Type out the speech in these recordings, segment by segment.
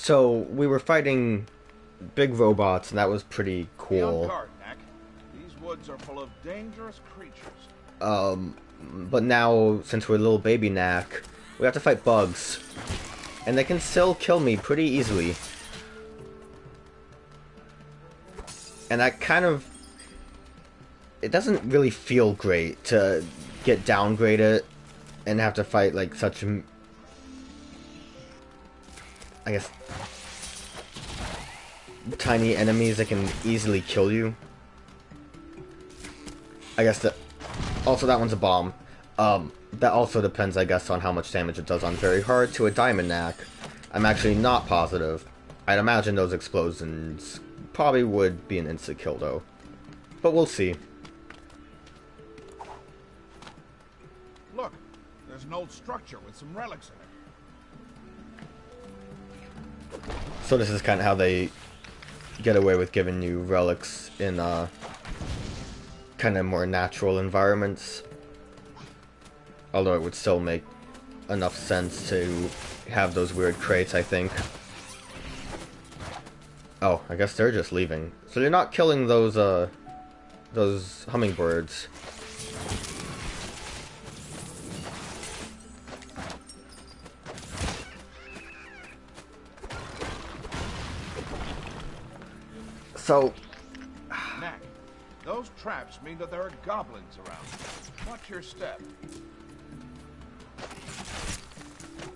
So we were fighting big robots, and that was pretty Be on cool. guard, Knack. These woods are full of dangerous creatures. But now, since we're little baby Knack, we have to fight bugs. And they can still kill me pretty easily. And that kind of... It doesn't really feel great to get downgraded and have to fight, like, such... I guess... tiny enemies that can easily kill you. I guess that... Also, that one's a bomb. That also depends, I guess, on how much damage it does on very hard to a diamond Knack. I'm actually not positive. I'd imagine those explosions probably would be an insta-kill, though. But we'll see. Look, there's an old structure with some relics in it. So this is kind of how they get away with giving you relics in, kind of more natural environments. Although it would still make enough sense to have those weird crates, I think. Oh, I guess they're just leaving. So you're not killing those hummingbirds. So... Knack, those traps mean that there are goblins around. Watch your step.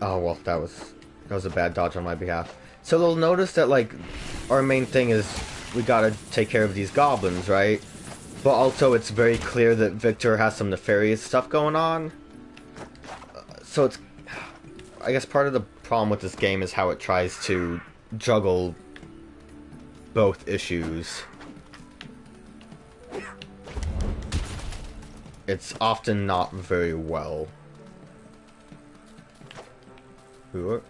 Oh, well, that was a bad dodge on my behalf. So they'll notice that, like, our main thing is we gotta take care of these goblins, right? But also it's very clear that Victor has some nefarious stuff going on. So it's... I guess part of the problem with this game is how it tries to juggle both issues. It's often not very well. Ooh.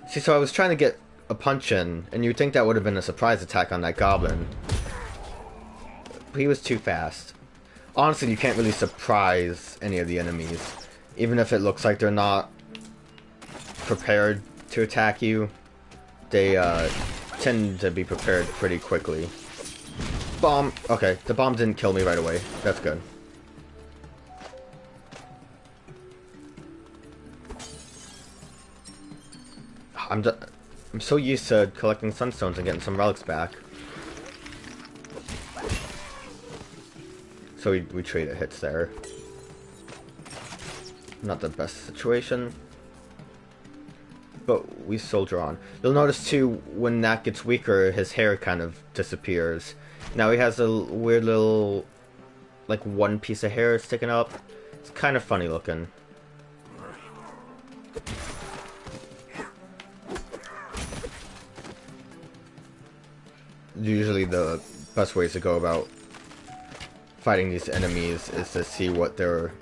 See, so I was trying to get a punch in, and you'd think that would have been a surprise attack on that goblin. But he was too fast. Honestly, you can't really surprise any of the enemies. Even if it looks like they're not prepared to attack you, they tend to be prepared pretty quickly. Bomb! Okay, the bomb didn't kill me right away. That's good. I'm so used to collecting sunstones and getting some relics back. So we traded hits there. Not the best situation. But we soldier on. You'll notice too, when Knack gets weaker, his hair kind of disappears. Now he has a weird little, like, one piece of hair sticking up. It's kind of funny looking. Usually the best ways to go about fighting these enemies is to see what their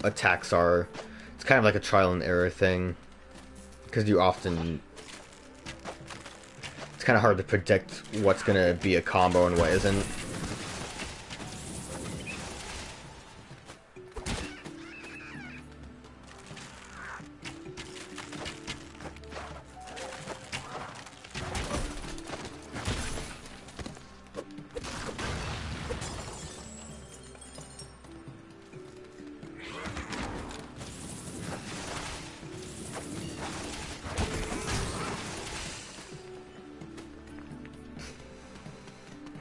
attacks are. It's kind of like a trial and error thing, because you often... It's kind of hard to predict what's going to be a combo and what isn't.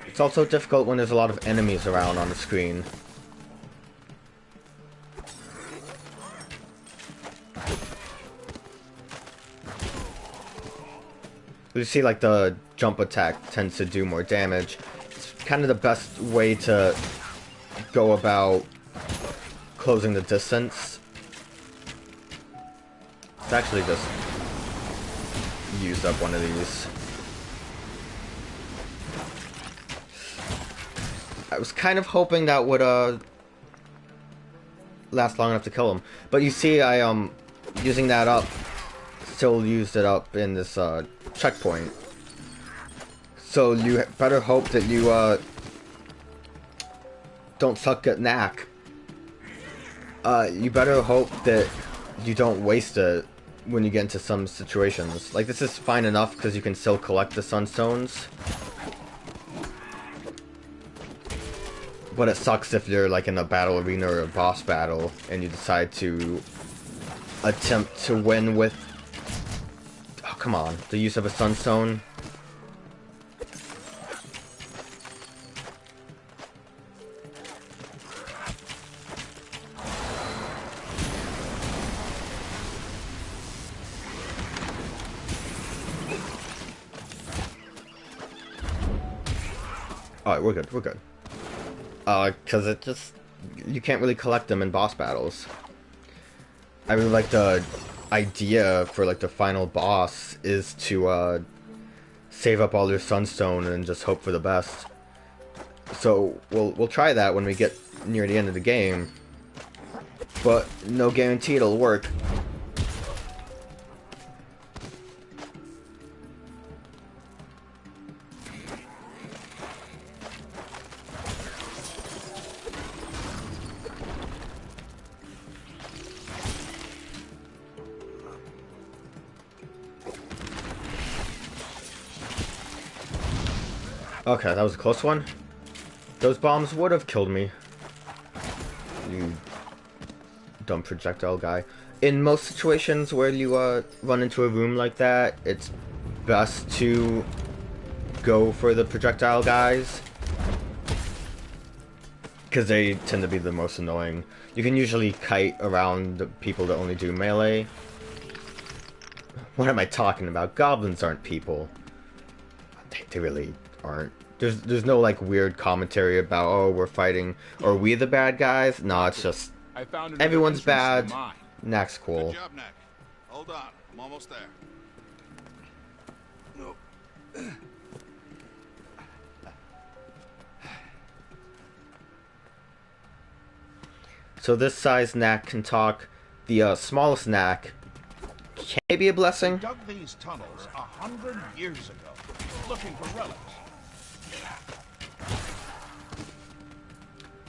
It's also difficult when there's a lot of enemies around on the screen. You see, like, the jump attack tends to do more damage. It's kind of the best way to go about closing the distance. Let's actually just use up one of these. I was kind of hoping that would last long enough to kill him. But you see, I using that up, still used it up in this checkpoint. So you better hope that you don't suck at Knack. You better hope that you don't waste it when you get into some situations. Like, this is fine enough because you can still collect the sunstones. But it sucks if you're like in a battle arena or a boss battle and you decide to attempt to win with, oh come on, the use of a sunstone. Alright, we're good, we're good. Cause it just, you can't really collect them in boss battles. I really like the idea for like the final boss is to save up all your sunstone and just hope for the best. So we'll try that when we get near the end of the game, but no guarantee it'll work. Okay, that was a close one. Those bombs would have killed me. You dumb projectile guy. In most situations where you run into a room like that, it's best to go for the projectile guys, because they tend to be the most annoying. You can usually kite around the people that only do melee. What am I talking about? Goblins aren't people. They really aren't. There's no like weird commentary about, oh, we're fighting, or we the bad guys. No, it's just everyone's bad. Knack's cool. Good job, Knack. Hold on, I'm almost there. Nope. So this size Knack can talk. The smallest Knack can be a blessing. They dug these tunnels 100 years ago, looking for relics.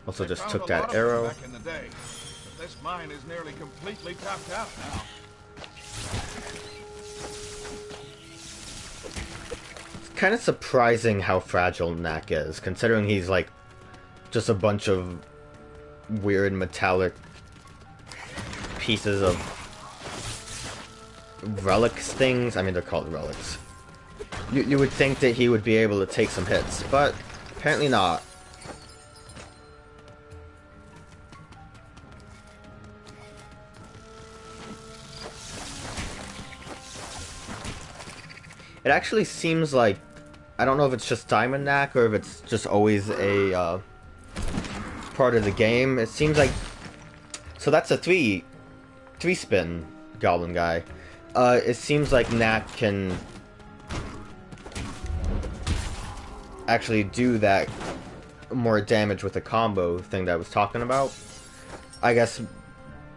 Also, They just found took a lot that of them arrow. back in the day, but this mine is nearly completely tapped out now. It's kind of surprising how fragile Knack is, considering he's like just a bunch of weird metallic pieces of relics things. I mean, they're called relics. You would think that he would be able to take some hits, but apparently not. It actually seems like, I don't know if it's just Diamond Knack or if it's just always a part of the game. It seems like, so that's a three spin goblin guy. It seems like Knack can actually do that more damage with the combo thing that I was talking about. I guess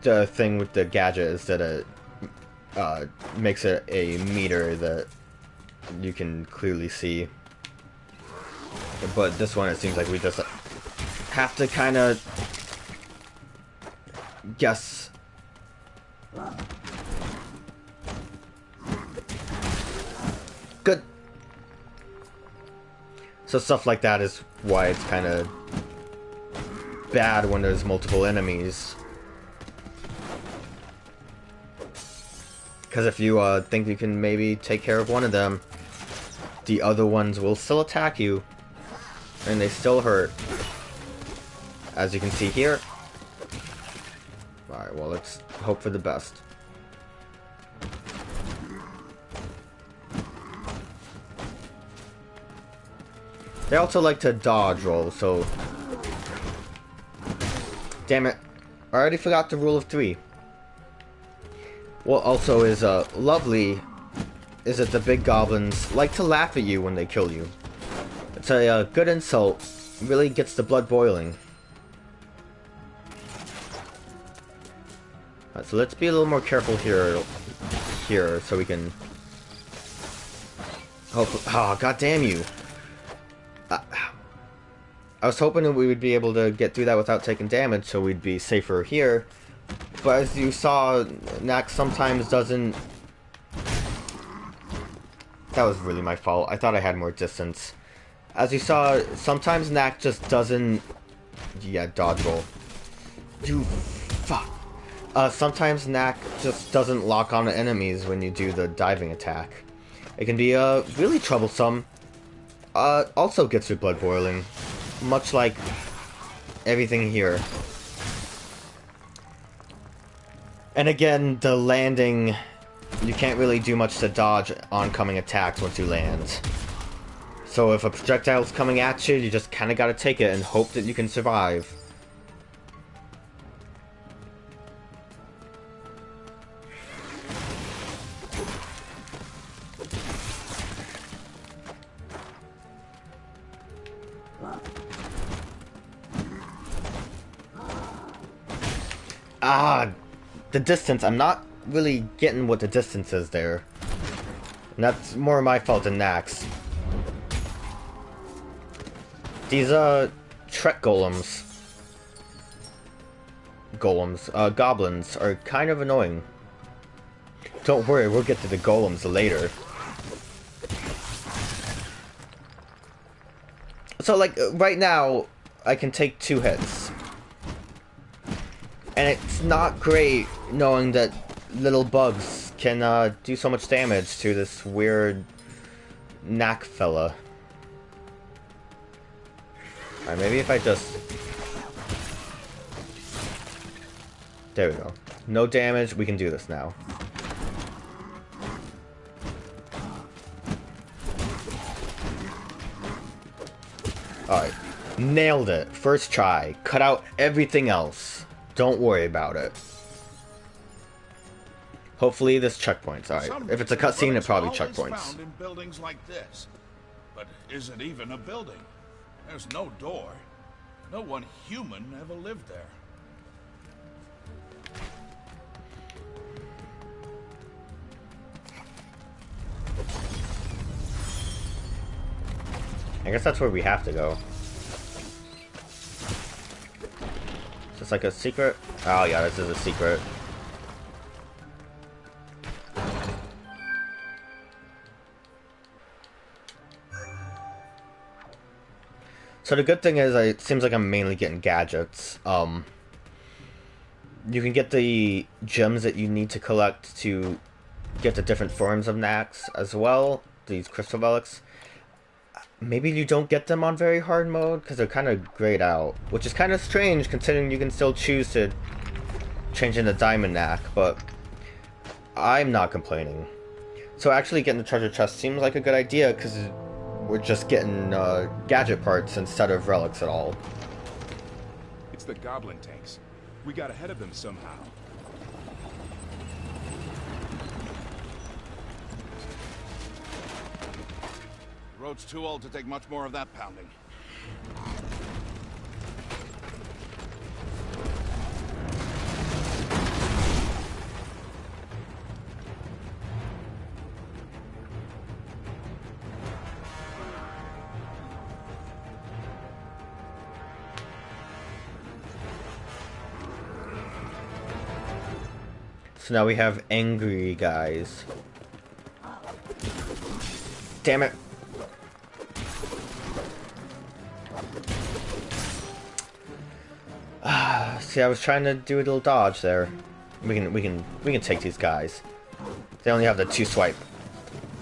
the thing with the gadget is that it makes it a meter that you can clearly see. But this one, it seems like we just have to kind of guess. Good. So stuff like that is why it's kind of bad when there's multiple enemies. Because if you think you can maybe take care of one of them, the other ones will still attack you, and they still hurt. As you can see here. Alright, well, let's hope for the best. They also like to dodge roll, so... Damn it. I already forgot the rule of 3. What also is lovely is that the big goblins like to laugh at you when they kill you. It's a good insult. It really gets the blood boiling. Alright, so let's be a little more careful here so we can... Oh, god damn you. I was hoping that we would be able to get through that without taking damage, so we'd be safer here. But as you saw, Knack sometimes doesn't... That was really my fault. I thought I had more distance. As you saw, sometimes Knack just doesn't... Yeah, dodge roll. You fuck. Sometimes Knack just doesn't lock on to enemies when you do the diving attack. It can be really troublesome. Also gets your blood boiling. Much like everything here. And again, the landing... You can't really do much to dodge oncoming attacks once you land. So if a projectile's coming at you, you just kind of gotta take it and hope that you can survive. The distance. I'm not really getting what the distance is there. And that's more my fault than Knack's. These, Trek golems. Goblins are kind of annoying. Don't worry, we'll get to the golems later. So, like, right now, I can take 2 hits. And it's not great knowing that little bugs can do so much damage to this weird Knack fella. Alright, maybe if I just... There we go. No damage, we can do this now. Alright. Nailed it. First try. Cut out everything else. Don't worry about it. Hopefully this checkpoints. Alright. If it's a cutscene, it probably checkpoints. Found in buildings like this. But is it even a building? There's no door. No one human ever lived there. I guess that's where we have to go. Is this like a secret? Oh yeah, this is a secret. So the good thing is, it seems like I'm mainly getting gadgets. You can get the gems that you need to collect to get the different forms of Knacks as well. These crystal relics. Maybe you don't get them on very hard mode because they're kind of grayed out, which is kind of strange considering you can still choose to change into Diamond Knack, but I'm not complaining. So actually getting the treasure chest seems like a good idea because we're just getting gadget parts instead of relics at all. It's the goblin tanks. We got ahead of them somehow. The road's too old to take much more of that pounding. So now we have angry guys. Damn it. See, I was trying to do a little dodge there. We can take these guys. They only have the 2 swipe.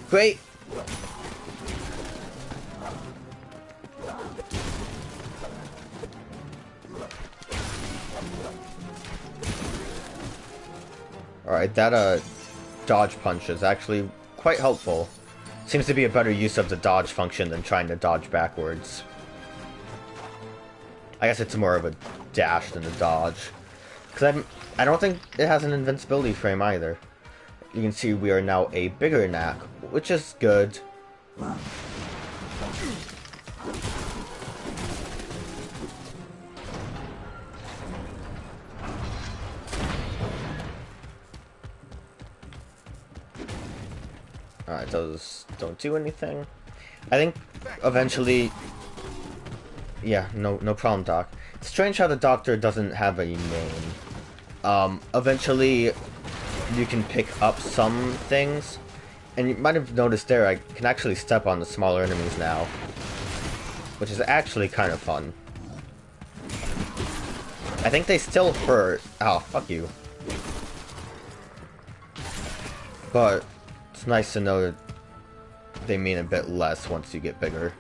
Great. Alright, that dodge punch is actually quite helpful. Seems to be a better use of the dodge function than trying to dodge backwards. I guess it's more of a dash than a dodge. Because I don't think it has an invincibility frame either. You can see we are now a bigger Knack, which is good. Alright, those don't do anything. I think eventually Yeah, no problem, Doc. It's strange how the doctor doesn't have a name. Eventually, you can pick up some things, and you might have noticed there, I can actually step on the smaller enemies now, which is actually kind of fun. I think they still hurt. Oh, fuck you. But it's nice to know that they mean a bit less once you get bigger.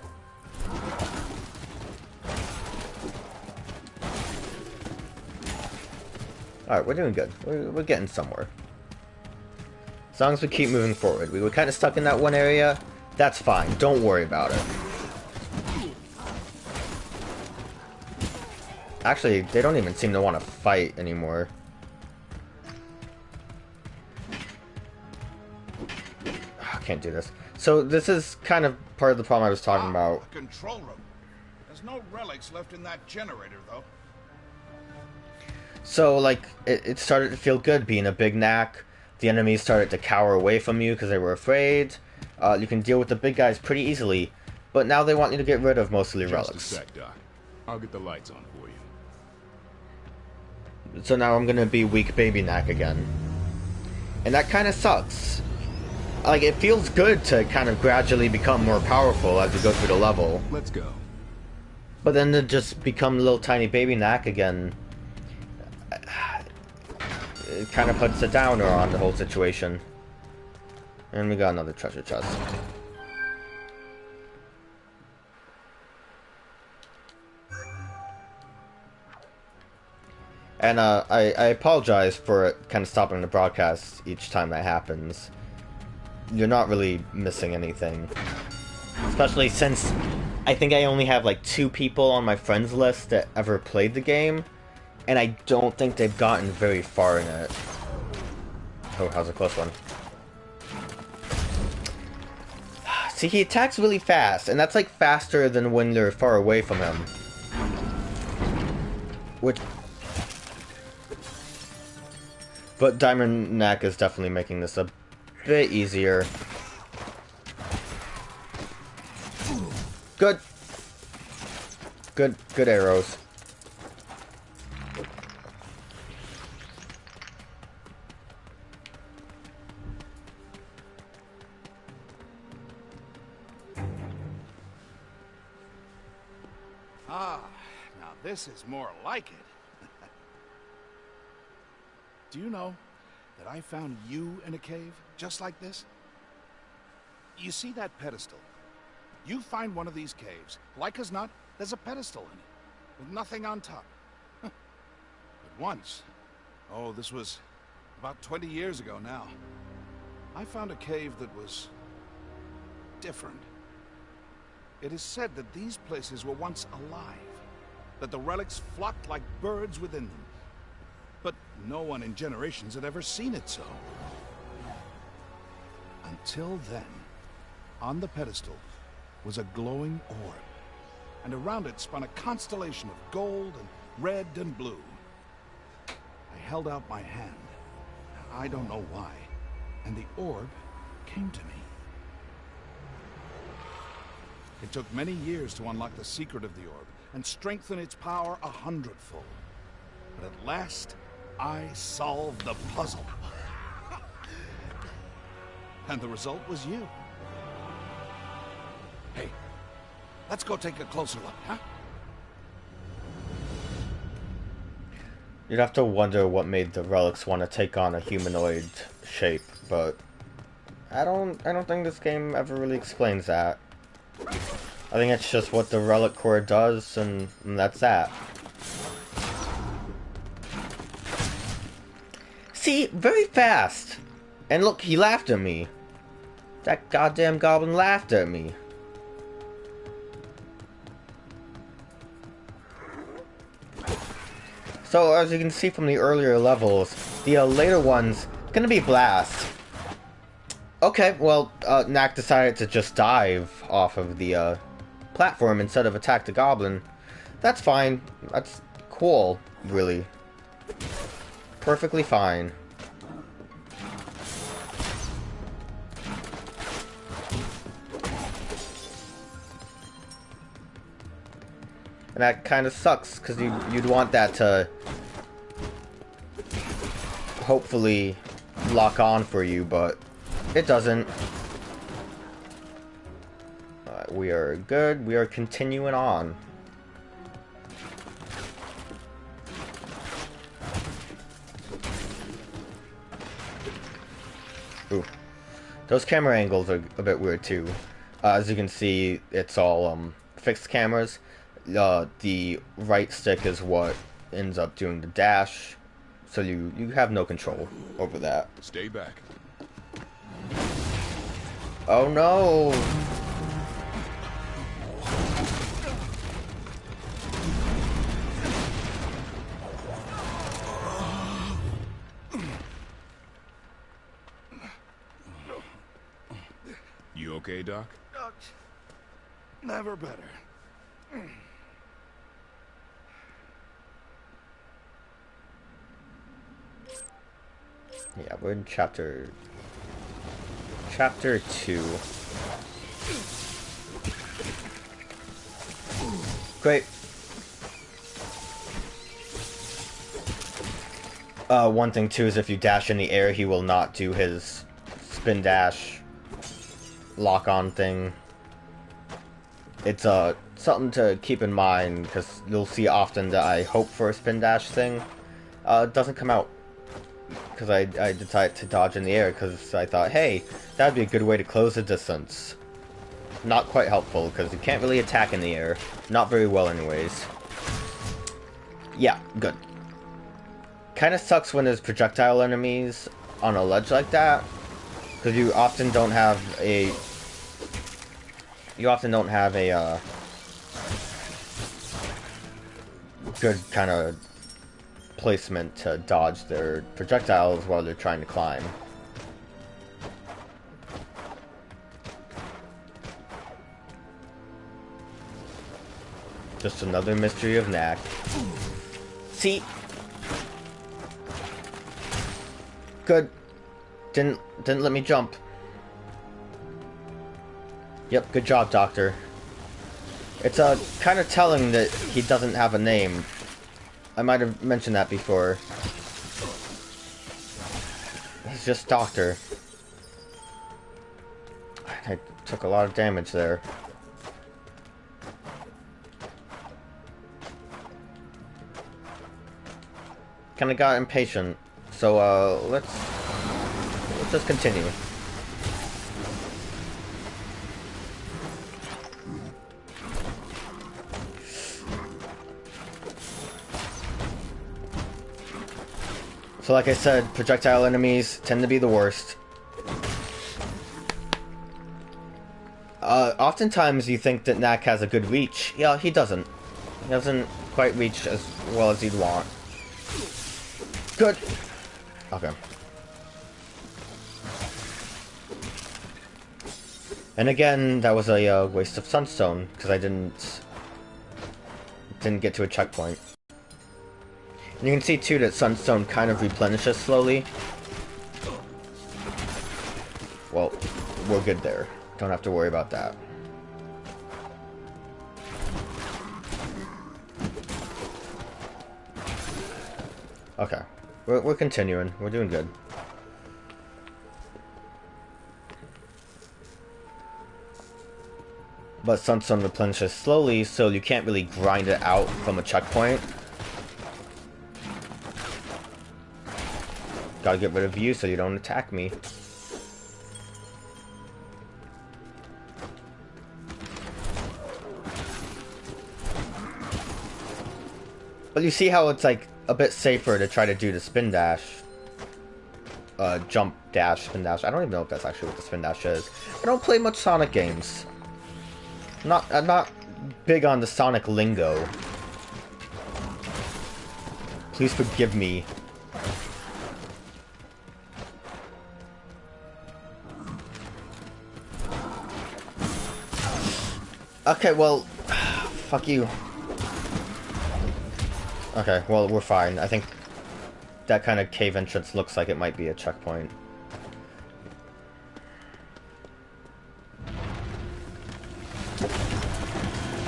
Alright, we're doing good. We're getting somewhere. As long as we keep moving forward. We were kind of stuck in that one area. That's fine. Don't worry about it. Actually, they don't even seem to want to fight anymore. I can't do this. So this is kind of part of the problem I was talking about. A control room. There's no relics left in that generator, though. So, like, it started to feel good being a big Knack. The enemies started to cower away from you because they were afraid. You can deal with the big guys pretty easily. But now they want you to get rid of most of the relics. Just a sec, Doc. I'll get the lights on for you. So now I'm gonna be weak baby Knack again. And that kind of sucks. Like, it feels good to kind of gradually become more powerful as you go through the level. Let's go. But then to just become little tiny baby Knack again, it kind of puts a downer on the whole situation. And we got another treasure chest. And I apologize for it kind of stopping the broadcast each time that happens. You're not really missing anything. Especially since I think I only have like 2 people on my friends list that ever played the game. And I don't think they've gotten very far in it. Oh, how's a close one? See, he attacks really fast, and that's like faster than when you're far away from him. Which... But Diamond Knack is definitely making this a bit easier. Good. Good arrows. Ah, now this is more like it. Do you know that I found you in a cave just like this? You see that pedestal? You find one of these caves, like as not, there's a pedestal in it, with nothing on top. But once, oh, this was about 20 years ago now, I found a cave that was different. It is said that these places were once alive, that the relics flocked like birds within them. But no one in generations had ever seen it so. Until then, on the pedestal was a glowing orb, and around it spun a constellation of gold and red and blue. I held out my hand, I don't know why, and the orb came to me. It took many years to unlock the secret of the orb and strengthen its power 100-fold. But at last, I solved the puzzle. And the result was you. Hey, let's go take a closer look, huh? You'd have to wonder what made the relics want to take on a humanoid shape, but I don't think this game ever really explains that. I think it's just what the relic core does, and that's that. See, very fast. And look, he laughed at me. That goddamn goblin laughed at me. So, as you can see from the earlier levels, the later ones, gonna be blast. Okay, well, Knack decided to just dive off of the platform instead of attack the goblin. That's fine. That's cool, really. Perfectly fine. And that kind of sucks, because you'd want that to hopefully lock on for you, but it doesn't. We are good. We are continuing on. Ooh. Those camera angles are a bit weird too. As you can see, it's all fixed cameras. The right stick is what ends up doing the dash, so you have no control over that. Stay back. Oh no! You okay, Doc? Never better. Yeah, we're in chapter 2. Great. One thing too is if you dash in the air, he will not do his spin dash lock-on thing. It's something to keep in mind, because you'll see often that I hope for a spin dash thing. It doesn't come out, because I decided to dodge in the air, because I thought, hey, that'd be a good way to close the distance. Not quite helpful, because you can't really attack in the air. Not very well anyways. Yeah, good. Kinda sucks when there's projectile enemies on a ledge like that, because you often don't have a good kind of placement to dodge their projectiles while they're trying to climb. Just another mystery of Knack. See? Good. Didn't let me jump. Yep, good job, Doctor. It's kind of telling that he doesn't have a name. I might have mentioned that before. He's just Doctor. I took a lot of damage there. Kinda got impatient. So, let's just continue. So like I said, projectile enemies tend to be the worst. Oftentimes you think that Knack has a good reach. Yeah, he doesn't. He doesn't quite reach as well as he'd want. Good. Okay. And again, that was a waste of sunstone, because I didn't get to a checkpoint. And you can see too that sunstone kind of replenishes slowly. Well, we're good there. Don't have to worry about that. Okay. We're continuing. We're doing good. But sunstone replenishes slowly, so you can't really grind it out from a checkpoint. Gotta get rid of you so you don't attack me. But you see how it's like a bit safer to try to do the spin dash. Jump dash, spin dash. I don't even know if that's actually what the spin dash is. I don't play much Sonic games. I'm not big on the Sonic lingo. Please forgive me. Okay, well, fuck you. Okay, well, we're fine. I think that kind of cave entrance looks like it might be a checkpoint.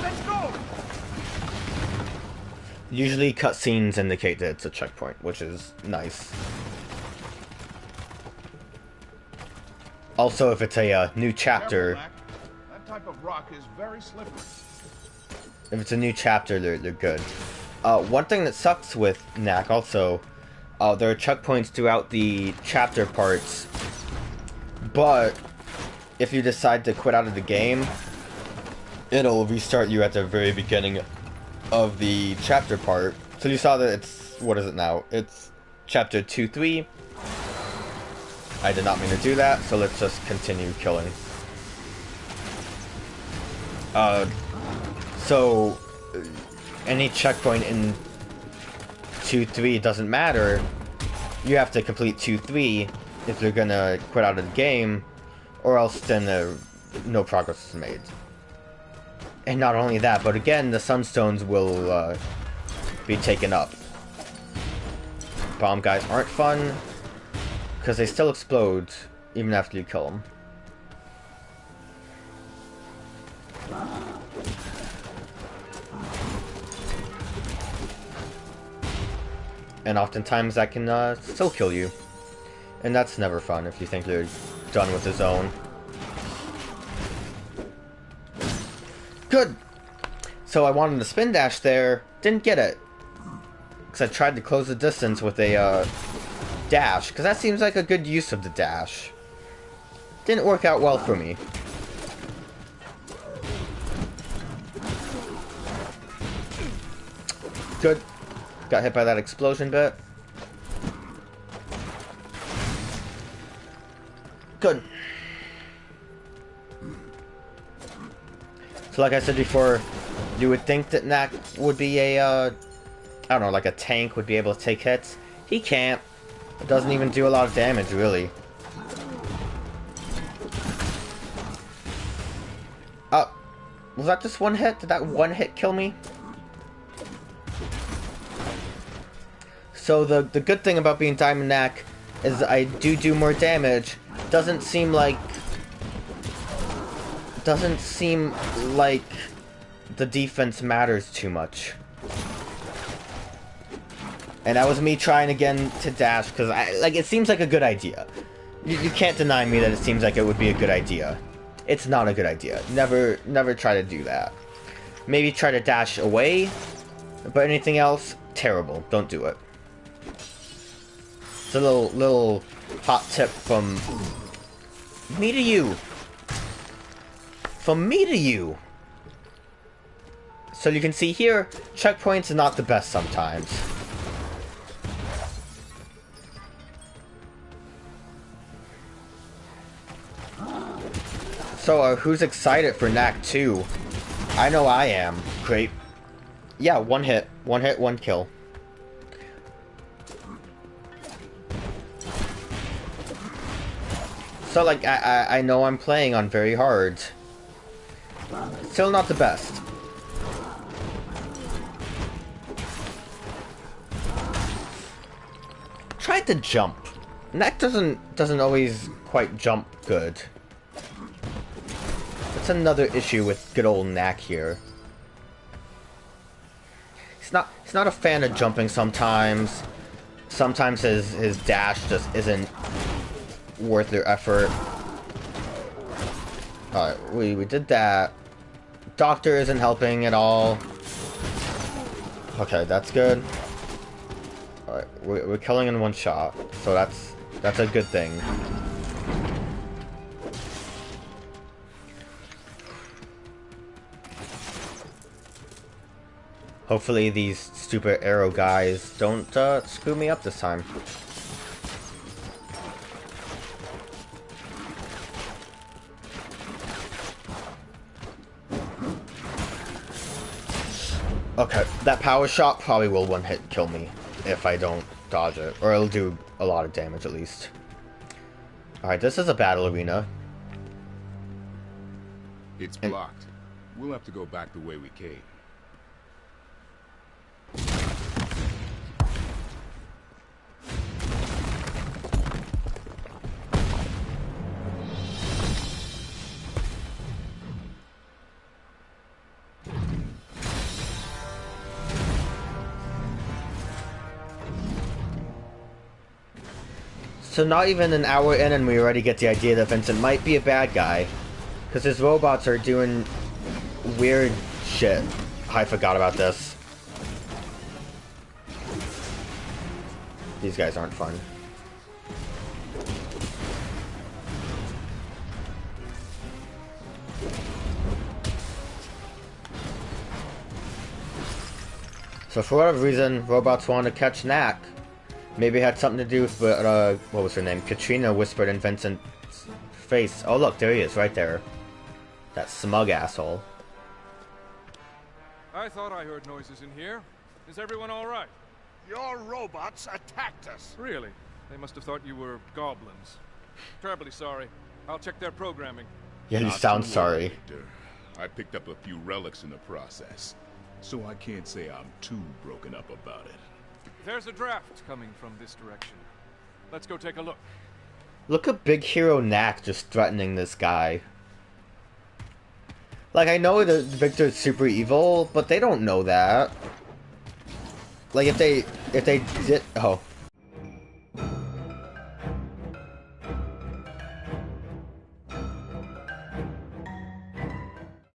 Let's go! Usually cutscenes indicate that it's a checkpoint, which is nice. Also, if it's a new chapter... Careful, Knack. That type of rock is very slippery. If it's a new chapter, they're good. One thing that sucks with Knack also, there are checkpoints throughout the chapter parts, but if you decide to quit out of the game, it'll restart you at the very beginning of the chapter part. So you saw that it's, what is it now? It's chapter 2-3. I did not mean to do that, so let's just continue killing. So any checkpoint in 2-3 doesn't matter. You have to complete 2-3 if you're gonna quit out of the game, or else then no progress is made. And not only that, but again, the sunstones will be taken up. Bomb guys aren't fun, because they still explode even after you kill them. And oftentimes that can still kill you. And that's never fun if you think you're done with the zone. Good! So I wanted to spin dash there, didn't get it. Because I tried to close the distance with a dash, because that seems like a good use of the dash. Didn't work out well for me. Good. Got hit by that explosion bit. Good. So like I said before, you would think that Knack would be a, I don't know, like a tank would be able to take hits. He can't. It doesn't even do a lot of damage, really. Was that just one hit? Did that one hit kill me? So the good thing about being Diamond Knack is I do more damage. Doesn't seem like the defense matters too much. And that was me trying again to dash, because it seems like a good idea. You can't deny me that it seems like it would be a good idea. It's not a good idea. Never try to do that. Maybe try to dash away, but anything else, terrible. Don't do it. It's a little hot tip from me to you. From me to you. So you can see here, checkpoints are not the best sometimes. So, who's excited for Knack 2? I know I am. Great. Yeah, one hit, one kill. So, like, I know I'm playing on very hard. Still not the best. Tried to jump. Knack doesn't always quite jump good. That's another issue with good old Knack here. He's not a fan of jumping sometimes. Sometimes his dash just isn't worth their effort. Alright, we did that. Doctor isn't helping at all. Okay, that's good. Alright, we're killing in one shot, so that's a good thing. Hopefully these stupid arrow guys don't screw me up this time. Okay, that power shot probably will one-hit kill me if I don't dodge it. Or it'll do a lot of damage at least. Alright, this is a battle arena. It's blocked. We'll have to go back the way we came. So not even an hour in and we already get the idea that Vincent might be a bad guy. Because his robots are doing weird shit. I forgot about this. These guys aren't fun. So for whatever reason, robots wanted to catch Knack. Maybe it had something to do with what was her name? Katrina whispered in Vincent's face. Oh look, there he is, right there. That smug asshole. I thought I heard noises in here. Is everyone all right? Your robots attacked us. Really? They must have thought you were goblins. Terribly sorry. I'll check their programming. Yeah, you Not sound to worry, sorry. Victor. I picked up a few relics in the process, so I can't say I'm too broken up about it. There's a draft coming from this direction. Let's go take a look. Look at Big Hero Knack just threatening this guy. Like, I know that Victor's super evil, but they don't know that. Like, if they did... Oh.